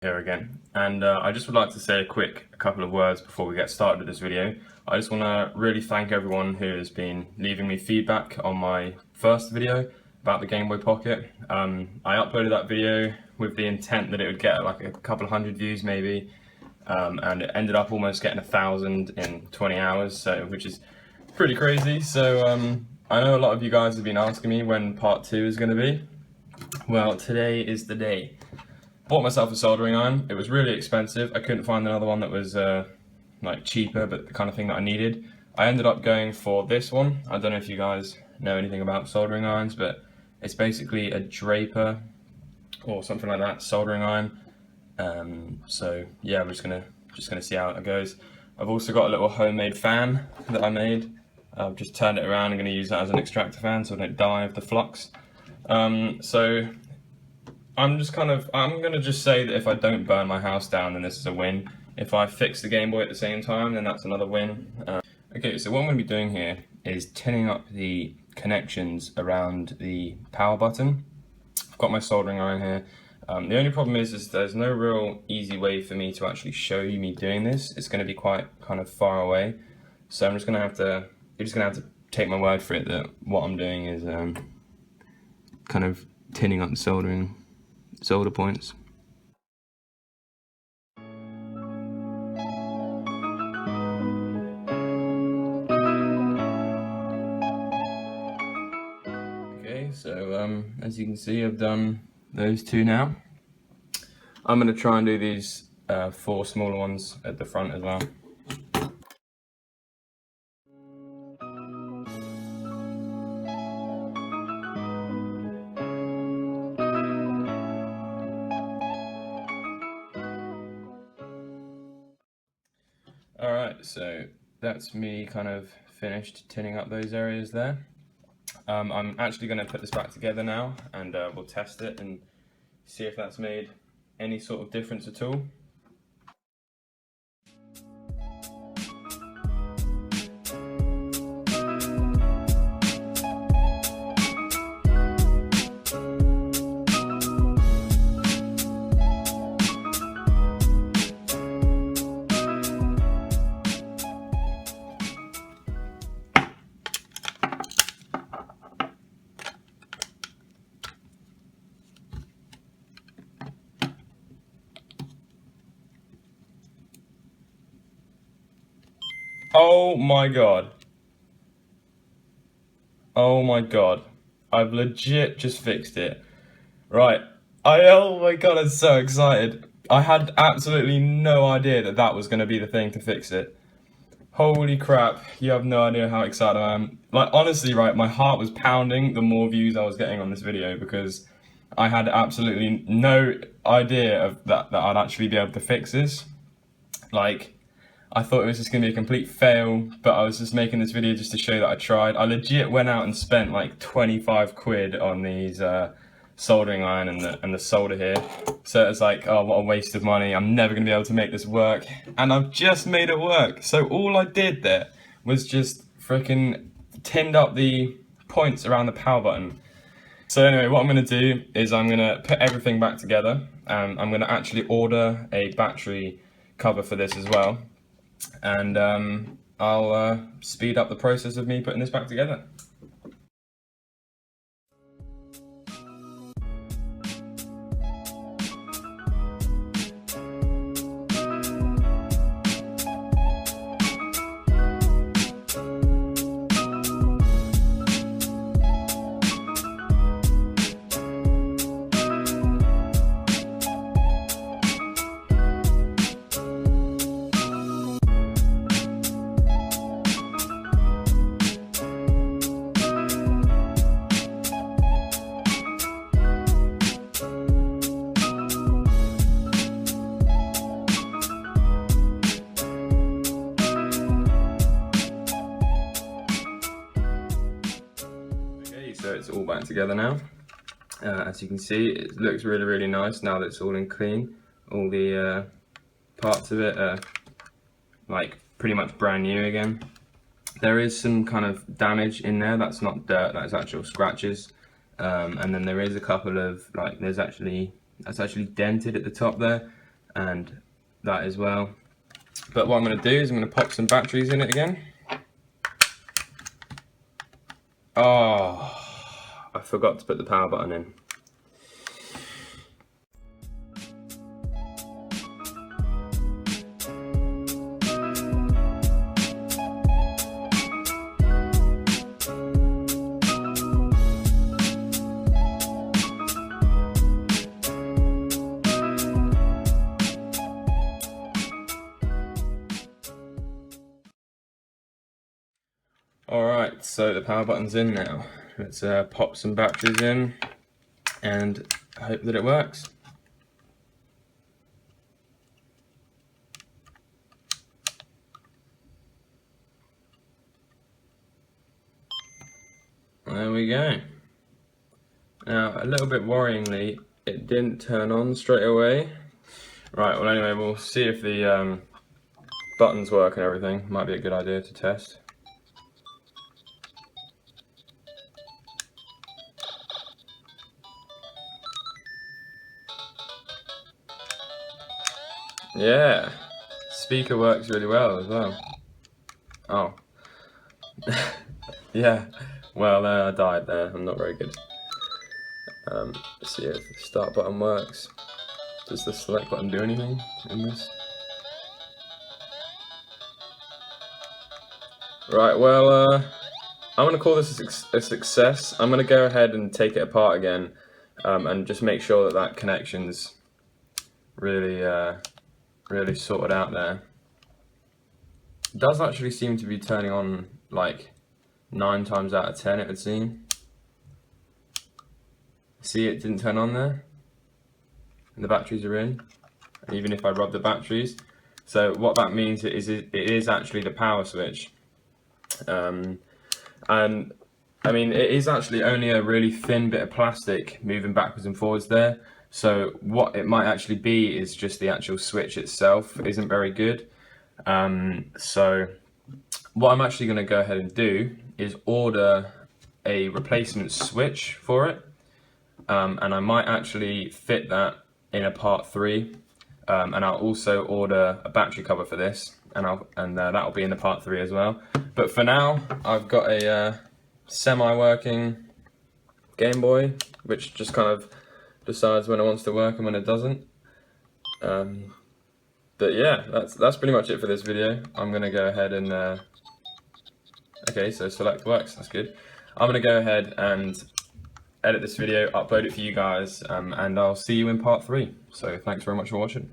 Here again, and I just would like to say a couple of words before we get started with this video. I just want to really thank everyone who has been leaving me feedback on my first video about the Game Boy Pocket. I uploaded that video with the intent that it would get like a couple of hundred views maybe, and it ended up almost getting 1,000 in 20 hours, so which is pretty crazy. So I know a lot of you guys have been asking me when part 2 is going to be. Well, today is the day. Bought myself a soldering iron. It was really expensive. I couldn't find another one that was like cheaper, but the kind of thing that I needed. I ended up going for this one. I don't know if you guys know anything about soldering irons, but it's basically a Draper or something like that soldering iron. So yeah, we're just gonna see how it goes. I've also got a little homemade fan that I made. I've just turned it around. I'm going to use that as an extractor fan so I don't die of the flux. So I'm going to just say that if I don't burn my house down, then this is a win. If I fix the Game Boy at the same time, then that's another win. Okay, so what I'm going to be doing here is tinning up the connections around the power button. I've got my soldering iron here. The only problem is there's no real easy way for me to actually show you me doing this. It's going to be quite kind of far away. So you're just going to have to take my word for it that what I'm doing is kind of tinning up the solder points. Okay, so as you can see, I've done those two now. I'm going to try and do these 4 smaller ones at the front as well. Alright, so that's me kind of finished tinning up those areas there. I'm actually going to put this back together now, and we'll test it and see if that's made any sort of difference at all. Oh my god. Oh my god. I've legit just fixed it. Right. Oh my god, I'm so excited. I had absolutely no idea that that was going to be the thing to fix it. Holy crap, you have no idea how excited I am. Like, honestly, right, my heart was pounding the more views I was getting on this video because I had absolutely no idea of that I'd actually be able to fix this. Like, I thought it was just going to be a complete fail, but I was just making this video just to show that I tried. I legit went out and spent like 25 quid on these soldering iron and the solder here. So it's like, oh, what a waste of money. I'm never going to be able to make this work. And I've just made it work. So all I did there was just freaking tinned up the points around the power button. So anyway, what I'm going to do is I'm going to put everything back together. I'm going to actually order a battery cover for this as well. And I'll speed up the process of me putting this back together. So it's all back together now. As you can see, it looks really nice now that it's all in clean. All the parts of it are like pretty much brand new again. There is some kind of damage in there. That's not dirt, that's actual scratches. And then there is a couple of, like, that's actually dented at the top there. and that as well. But what I'm going to do is I'm going to pop some batteries in it again. Oh, I forgot to put the power button in. Alright, so the power button's in now. Let's pop some batteries in and hope that it works. There we go. Now, a little bit worryingly, it didn't turn on straight away. Right, well anyway, we'll see if the buttons work and everything. Might be a good idea to test. Yeah, speaker works really well as well. Oh. Yeah, well I died there, I'm not very good. Let's see if the start button works. Does the select button do anything in this? Right, well I'm going to call this a success. I'm going to go ahead and take it apart again and just make sure that that connection's really really sorted out there. It does actually seem to be turning on like 9 times out of 10, it would seem. See, it didn't turn on there, and the batteries are in, and even if I rub the batteries. So what that means is it is actually the power switch. And I mean, it is actually only a really thin bit of plastic moving backwards and forwards there. So what it might actually be is just the actual switch itself isn't very good. So what I'm actually going to go ahead and do is order a replacement switch for it. And I might actually fit that in a part 3. And I'll also order a battery cover for this, and that'll be in the part 3 as well. But for now, I've got a semi-working Game Boy, which just kind of decides when it wants to work and when it doesn't. But yeah, that's pretty much it for this video. I'm gonna go ahead and okay, so select works. That's good. I'm gonna go ahead and edit this video, upload it for you guys, and I'll see you in part 3. So thanks very much for watching.